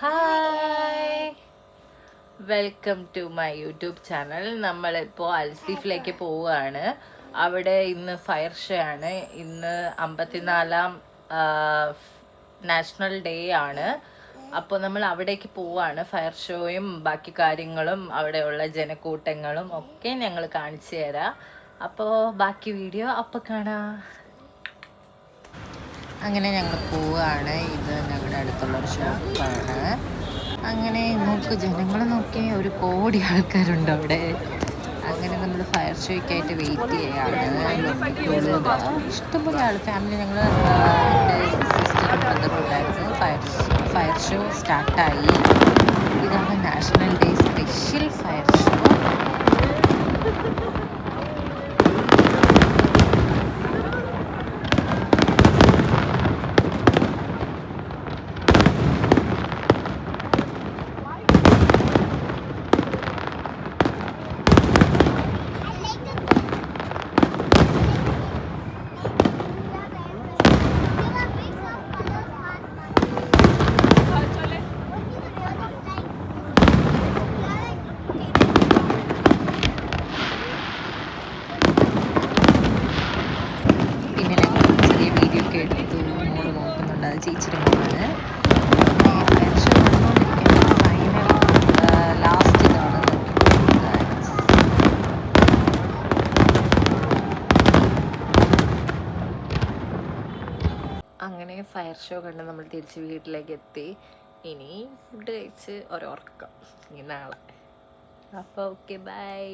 Hi, welcome to my YouTube channel. നമ്മളിപ്പോൾ അൽസീഫിലേക്ക് പോവുകയാണ്. അവിടെ ഇന്ന് ഫയർ ഷോ ആണ്. ഇന്ന് 54ാം നാഷണൽ ഡേ ആണ്. അപ്പോൾ നമ്മൾ അവിടേക്ക് പോവുകയാണ്. ഫയർ ഷോയും ബാക്കി കാര്യങ്ങളും അവിടെയുള്ള ജനക്കൂട്ടങ്ങളും ഒക്കെ ഞങ്ങൾ കാണിച്ചു തരാം. അപ്പോൾ ബാക്കി വീഡിയോ അപ്പോൾ കാണാം. അങ്ങനെ ഞങ്ങൾ പോവുകയാണ്. ഇത് ഞങ്ങളുടെ അടുത്തുള്ളൊരു ഷോപ്പാണ്. അങ്ങനെ നോക്ക്, ജനങ്ങൾ നോക്കി, 1 കോടി ആൾക്കാരുണ്ട് അവിടെ. അങ്ങനെ നമ്മൾ ഫയർ ഷോയ്ക്കായിട്ട് വെയിറ്റ് ചെയ്യുകയാണ്. ഇഷ്ടംപോലെ ആൾ ഫാമിലി, ഞങ്ങൾ എൻ്റെ സിസ്റ്ററും ബ്രദറും ഉണ്ടായിരുന്നു. ഫയർ ഷോ സ്റ്റാർട്ടായി. ഇതാണ് national day special fire show. എടുത്തു. മോള് നോക്കുന്നുണ്ട്, അത് ചേച്ചിയുടെ മോളാണ്. ഫയർ ഷോ നടന്നുകൊണ്ടിരിക്കുകയാണ്. ഫൈനൽ ലാസ്റ്റ് ഇതാണ്. അങ്ങനെ ഫയർ ഷോ കണ്ട് നമ്മൾ തിരിച്ച് വീട്ടിലേക്ക് എത്തി. ഇനി ഫുഡ് കഴിച്ച് ഒരുറക്കം ഇനി നാളെ. അപ്പോൾ ഓക്കെ, ബൈ.